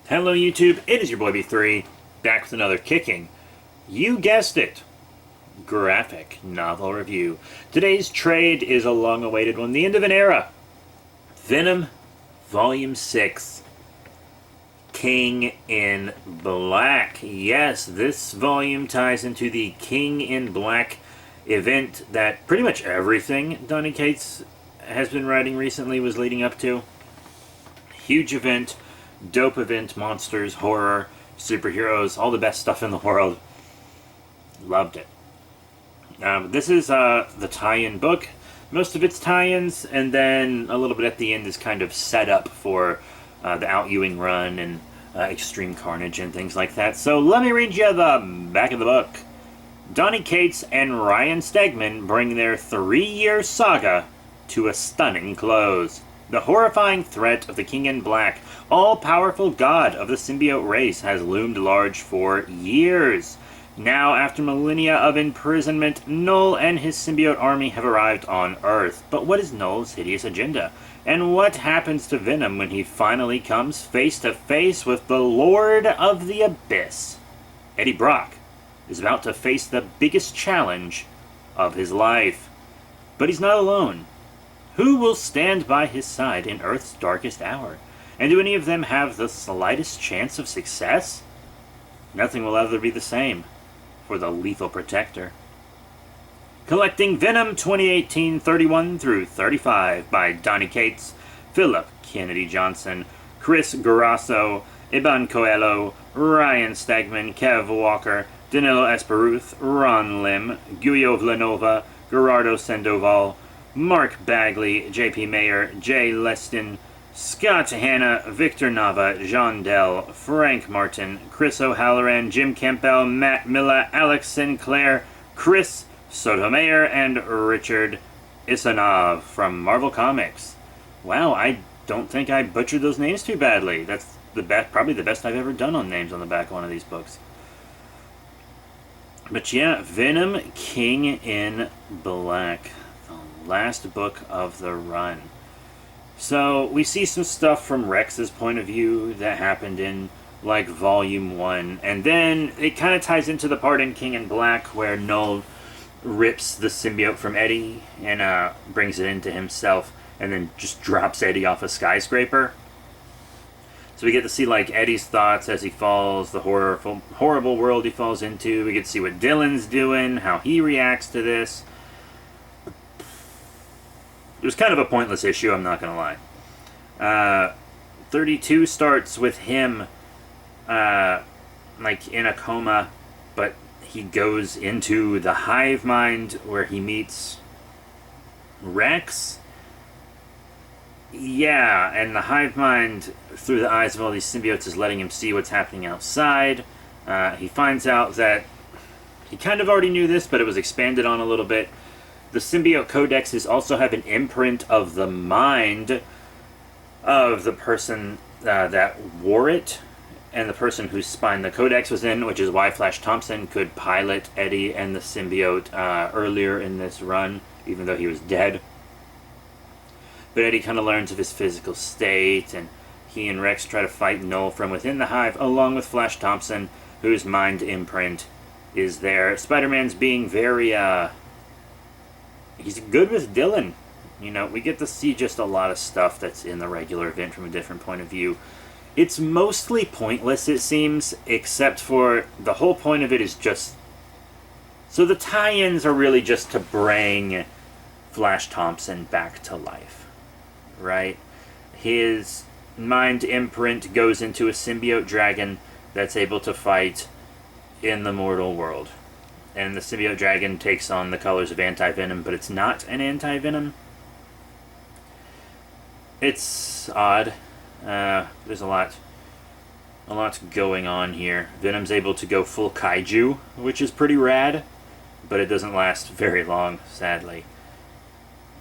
Hello YouTube, it is your boy B3, back with another kicking, you guessed it, graphic novel review. Today's trade is a long-awaited one, the end of an era. Venom, Volume 6, King in Black. Yes, this volume ties into the King in Black event that pretty much everything Donny Cates has been writing recently was leading up to. Huge event. Dope event, monsters, horror, superheroes, all the best stuff in the world. Loved it. This is the tie-in book. Most of it's tie-ins, and then a little bit at the end is kind of set up for the RVIEW run and Extreme Carnage and things like that. So let me read you the back of the book. Donny Cates and Ryan Stegman bring their 3-year saga to a stunning close. The horrifying threat of the King in Black, all-powerful god of the symbiote race, has loomed large for years. Now, after millennia of imprisonment, Null and his symbiote army have arrived on Earth. But what is Null's hideous agenda? And what happens to Venom when he finally comes face to face with the Lord of the Abyss? Eddie Brock is about to face the biggest challenge of his life. But he's not alone. Who will stand by his side in Earth's darkest hour? And do any of them have the slightest chance of success? Nothing will ever be the same for the Lethal Protector. Collecting Venom 2018 31 through 35 by Donny Cates, Philip Kennedy Johnson, Chris Garasso, Iban Coelho, Ryan Stegman, Kev Walker, Danilo Esperuth, Ron Lim, Guyo Vlanova, Gerardo Sandoval, Mark Bagley, J.P. Mayer, Jay Leston, Scott Hanna, Victor Nava, Jean Dell, Frank Martin, Chris O'Halloran, Jim Campbell, Matt Miller, Alex Sinclair, Chris Sotomayor, and Richard Isanov from Marvel Comics. Wow, I don't think I butchered those names too badly. That's probably the best I've ever done on names on the back of one of these books. But yeah, Venom, King in Black. Last book of the run. So we see some stuff from Rex's point of view that happened in like Volume 1, and then it kind of ties into the part in King in Black where Null rips the symbiote from Eddie and brings it into himself and then just drops Eddie off a skyscraper. So we get to see like Eddie's thoughts as he falls, the horrible world he falls into. We get to see what Dylan's doing, how he reacts to this. It was kind of a pointless issue, I'm not going to lie. 32 starts with him, like, in a coma, but he goes into the hive mind where he meets Rex. Yeah, and the hive mind, through the eyes of all these symbiotes, is letting him see what's happening outside. He finds out that he kind of already knew this, but it was expanded on a little bit. The symbiote codexes also have an imprint of the mind of the person that wore it, and the person whose spine the codex was in, which is why Flash Thompson could pilot Eddie and the symbiote earlier in this run, even though he was dead. But Eddie kind of learns of his physical state, and he and Rex try to fight Null from within the hive, along with Flash Thompson, whose mind imprint is there. Spider-Man's being very, he's good with Dylan. You know, we get to see just a lot of stuff that's in the regular event from a different point of view. It's mostly pointless, it seems, except for the whole point of it is just... So the tie-ins are really just to bring Flash Thompson back to life, right? His mind imprint goes into a symbiote dragon that's able to fight in the mortal world. And the symbiote dragon takes on the colors of anti-venom, but it's not an anti-venom. It's odd. There's a lot going on here. Venom's able to go full kaiju, which is pretty rad, but it doesn't last very long, sadly.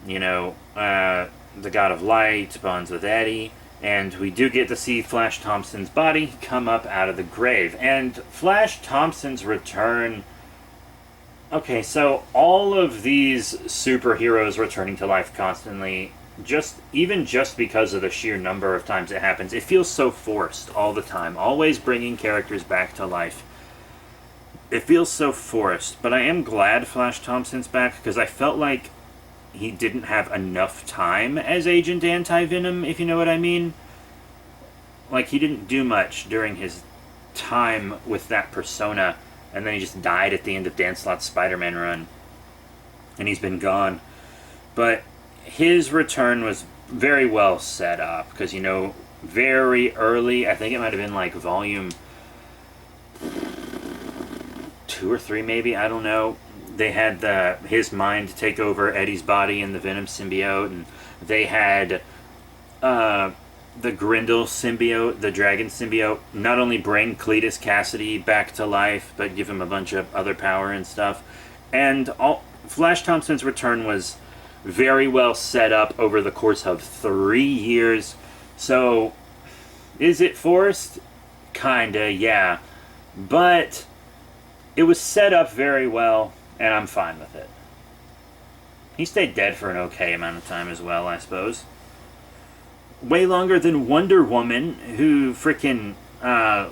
You know, the God of Light bonds with Eddie, and we do get to see Flash Thompson's body come up out of the grave. And Flash Thompson's return... Okay, so all of these superheroes returning to life constantly just because of the sheer number of times it happens, it feels so forced all the time. Always bringing characters back to life. It feels so forced, but I am glad Flash Thompson's back because I felt like he didn't have enough time as Agent Anti-Venom, if you know what I mean. Like, he didn't do much during his time with that persona, and then he just died at the end of Dan Slott's Spider-Man run, and he's been gone. But his return was very well set up, because, you know, very early, I think it might have been like volume 2 or 3 maybe, I don't know, they had his mind take over Eddie's body in the Venom symbiote, and they had the Grindel symbiote, the Dragon symbiote, not only bring Cletus Cassidy back to life, but give him a bunch of other power and stuff. And Flash Thompson's return was very well set up over the course of 3 years. So, is it forced? Kinda, yeah. But it was set up very well, and I'm fine with it. He stayed dead for an okay amount of time as well, I suppose. Way longer than Wonder Woman, who frickin'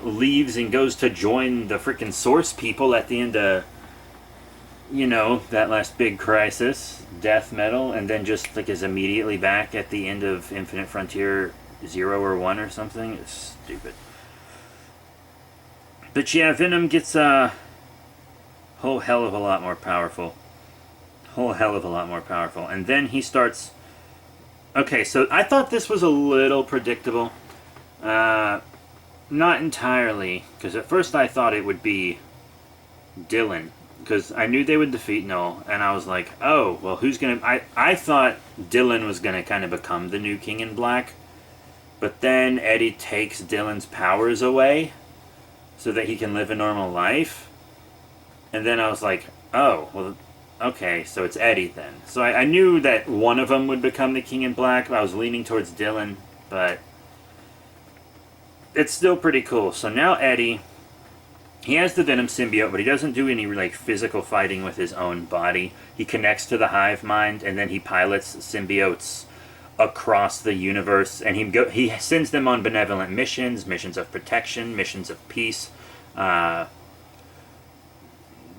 leaves and goes to join the frickin' Source people at the end of, you know, that last big crisis, Death Metal, and then just like is immediately back at the end of Infinite Frontier 0 or 1 or something. It's stupid. But yeah, Venom gets a whole hell of a lot more powerful. Whole hell of a lot more powerful. And then he starts... Okay, so I thought this was a little predictable. Not entirely, because at first I thought it would be Dylan, because I knew they would defeat Null, and I was like, oh, well, who's gonna... I thought Dylan was gonna kind of become the new King in Black, but then Eddie takes Dylan's powers away so that he can live a normal life, and then I was like, oh, well... Okay, so it's Eddie then. So I knew that one of them would become the King in Black. I was leaning towards Dylan, but it's still pretty cool. So now Eddie, he has the Venom symbiote, but he doesn't do any like physical fighting with his own body. He connects to the hive mind, and then he pilots symbiotes across the universe, and he sends them on benevolent missions, missions of protection, missions of peace.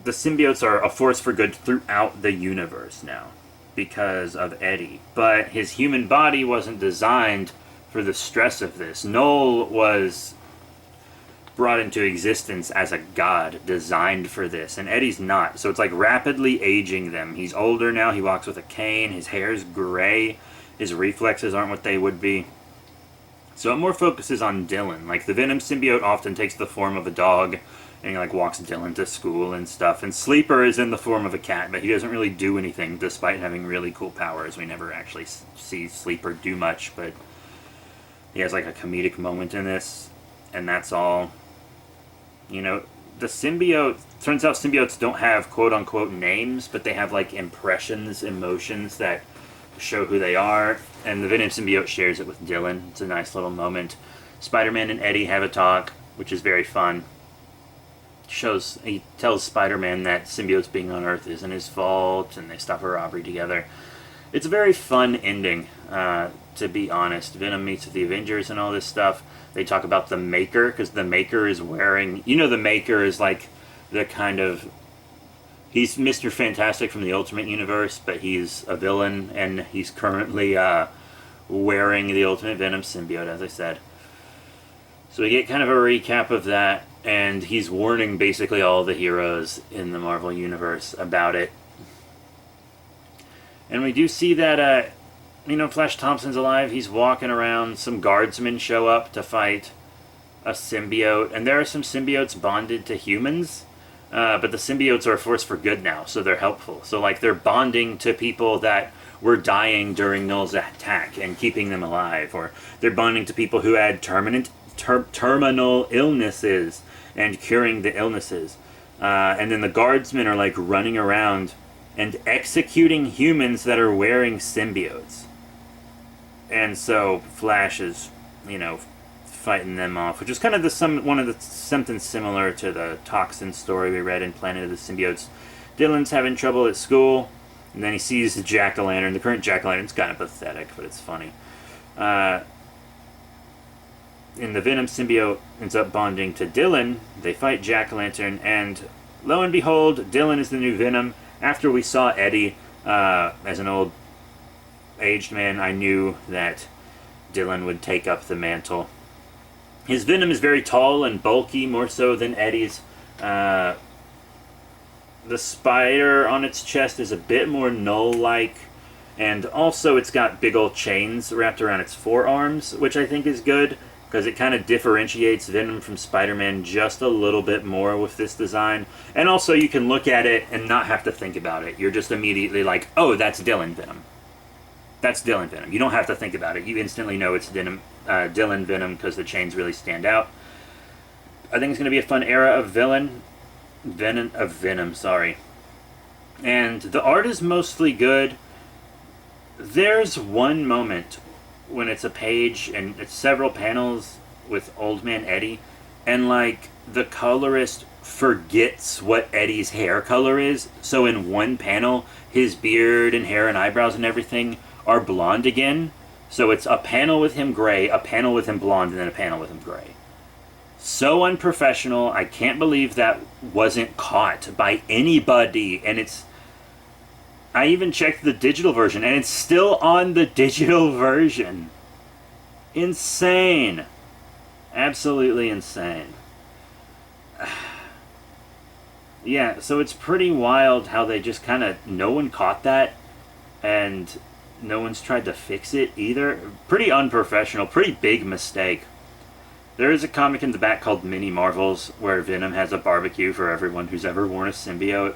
The symbiotes are a force for good throughout the universe now because of Eddie. But his human body wasn't designed for the stress of this. Null was brought into existence as a god designed for this, and Eddie's not. So it's like rapidly aging them. He's older now. He walks with a cane. His hair's gray. His reflexes aren't what they would be. So it more focuses on Dylan. Like the Venom symbiote often takes the form of a dog, and he like walks Dylan to school and stuff. And Sleeper is in the form of a cat, but he doesn't really do anything despite having really cool powers. We never actually see Sleeper do much, but he has like a comedic moment in this, and that's all. You know, the symbiote, turns out symbiotes don't have quote-unquote names, but they have like impressions, emotions that show who they are, and the Venom symbiote shares it with Dylan. It's a nice little moment. Spider-Man and Eddie have a talk, which is very fun. He tells Spider-Man that symbiotes being on Earth isn't his fault, and they stop a robbery together. It's a very fun ending, to be honest. Venom meets with the Avengers and all this stuff. They talk about the Maker, because the Maker is wearing... You know, the Maker is like the kind of... He's Mr. Fantastic from the Ultimate Universe, but he's a villain, and he's currently wearing the Ultimate Venom symbiote, as I said. So we get kind of a recap of that, and he's warning basically all the heroes in the Marvel Universe about it. And we do see that, Flash Thompson's alive. He's walking around. Some guardsmen show up to fight a symbiote, and there are some symbiotes bonded to humans, but the symbiotes are a force for good now, so they're helpful. So, like, they're bonding to people that were dying during Null's attack and keeping them alive, or they're bonding to people who had terminal illnesses and curing the illnesses. And then the guardsmen are like running around and executing humans that are wearing symbiotes. And so Flash is, fighting them off, which is kind of something similar to the Toxin story we read in Planet of the Symbiotes. Dylan's having trouble at school. And then he sees the Jack-o'-lantern. The current Jack-o'-lantern's kind of pathetic, but it's funny. And the Venom symbiote ends up bonding to Dylan. They fight Jack-o'-lantern, and lo and behold, Dylan is the new Venom. After we saw Eddie as an old aged man, I knew that Dylan would take up the mantle. His Venom is very tall and bulky, more so than Eddie's. The spider on its chest is a bit more Null-like, and also it's got big old chains wrapped around its forearms, which I think is good, because it kind of differentiates Venom from Spider-Man just a little bit more with this design. And also you can look at it and not have to think about it. You're just immediately like, oh, that's Dylan Venom. That's Dylan Venom. You don't have to think about it. You instantly know it's Dylan Venom because the chains really stand out. I think it's going to be a fun era of Venom, sorry. And the art is mostly good. There's one moment when it's a page and it's several panels with Old Man Eddie, and like the colorist forgets what Eddie's hair color is, so in one panel his beard and hair and eyebrows and everything are blonde again. So it's a panel with him gray, a panel with him blonde, and then a panel with him gray. So unprofessional. I can't believe that wasn't caught by anybody. And it's... I even checked the digital version, and it's still on the digital version. Insane. Absolutely insane. Yeah, so it's pretty wild how they just kind of... No one caught that, and no one's tried to fix it either. Pretty unprofessional, pretty big mistake. There is a comic in the back called Mini Marvels, where Venom has a barbecue for everyone who's ever worn a symbiote,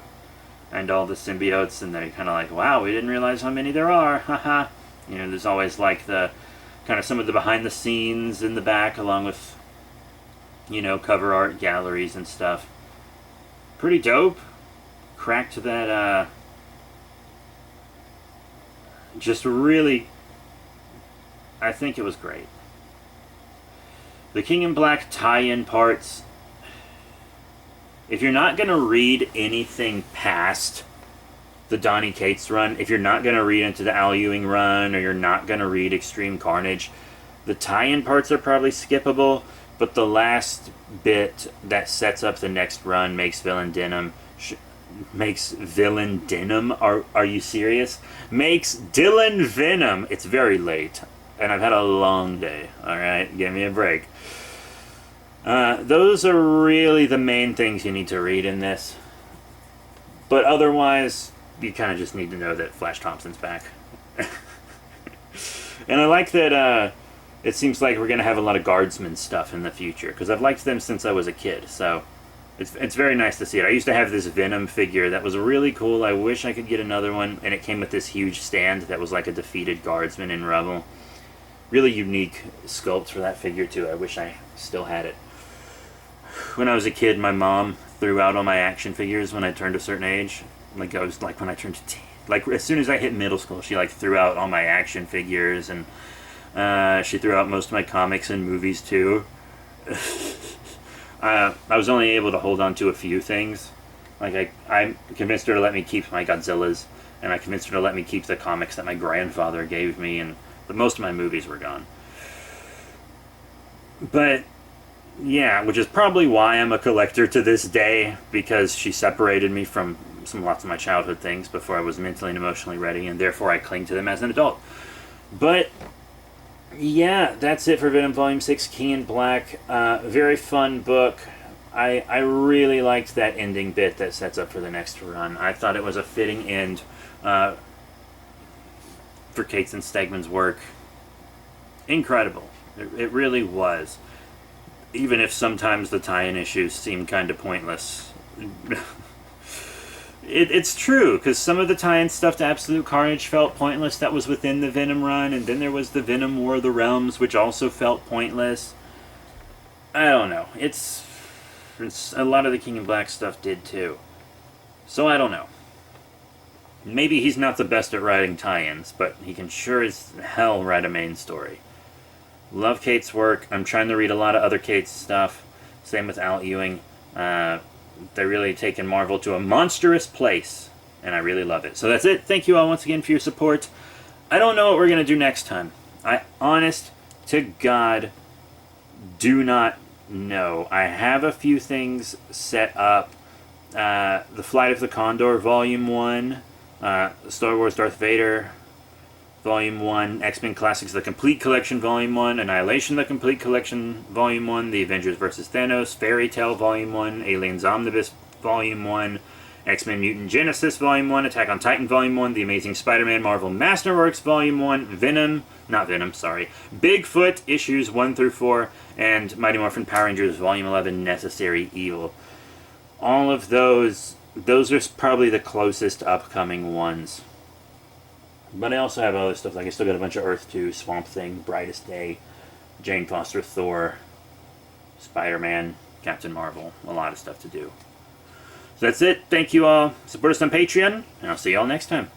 and all the symbiotes, and they're kind of like, wow, we didn't realize how many there are, haha. You know, there's always like the, kind of some of the behind the scenes in the back, along with, you know, cover art galleries and stuff. Pretty dope. Cracked that, just really, I think it was great. The King in Black tie-in parts, if you're not going to read anything past the Donny Cates run, if you're not going to read into the Al Ewing run, or you're not going to read Extreme Carnage, the tie-in parts are probably skippable, but the last bit that sets up the next run makes Villain Denim... Are you serious? Makes Dylan Venom. It's very late, and I've had a long day. Alright, give me a break. Those are really the main things you need to read in this. But otherwise, you kind of just need to know that Flash Thompson's back. And I like that it seems like we're going to have a lot of Guardsman stuff in the future, because I've liked them since I was a kid, so it's very nice to see it. I used to have this Venom figure that was really cool. I wish I could get another one, and it came with this huge stand that was like a defeated Guardsman in Rubble. Really unique sculpt for that figure, too. I wish I still had it. When I was a kid, my mom threw out all my action figures when I turned a certain age. Like, I was like when I turned 10. Like, as soon as I hit middle school, she like threw out all my action figures, and she threw out most of my comics and movies too. I was only able to hold on to a few things. Like, I convinced her to let me keep my Godzillas, and I convinced her to let me keep the comics that my grandfather gave me, but most of my movies were gone. But yeah, which is probably why I'm a collector to this day, because she separated me from lots of my childhood things before I was mentally and emotionally ready, and therefore I cling to them as an adult. But yeah, that's it for Venom Volume 6, King in Black. Very fun book. I really liked that ending bit that sets up for the next run. I thought it was a fitting end for Cates and Stegman's work. Incredible. It really was. Even if sometimes the tie-in issues seem kind of pointless. It's true, because some of the tie-in stuff to Absolute Carnage felt pointless. That was within the Venom run, and then there was the Venom War of the Realms, which also felt pointless. I don't know. It's a lot of the King in Black stuff did too. So I don't know. Maybe he's not the best at writing tie-ins, but he can sure as hell write a main story. Love Cates' work. I'm trying to read a lot of other Cates stuff. Same with Al Ewing. They're really taking Marvel to a monstrous place. and I really love it. So that's it. Thank you all once again for your support. I don't know what we're going to do next time. I, honest to God, do not know. I have a few things set up. The Flight of the Condor, Volume 1. Star Wars Darth Vader, Volume 1. X-Men Classics, The Complete Collection, Volume 1. Annihilation, The Complete Collection, Volume 1. The Avengers vs. Thanos, Fairy Tale, Volume 1. Aliens Omnibus, Volume 1. X-Men Mutant Genesis, Volume 1. Attack on Titan, Volume 1. The Amazing Spider-Man Marvel Masterworks, Volume 1. Bigfoot, Issues 1 through 4. And Mighty Morphin Power Rangers, Volume 11, Necessary Evil. All of those are probably the closest upcoming ones. But I also have other stuff, like I still got a bunch of Earth 2, Swamp Thing, Brightest Day, Jane Foster, Thor, Spider-Man, Captain Marvel, a lot of stuff to do. So that's it. Thank you all. Support us on Patreon, and I'll see you all next time.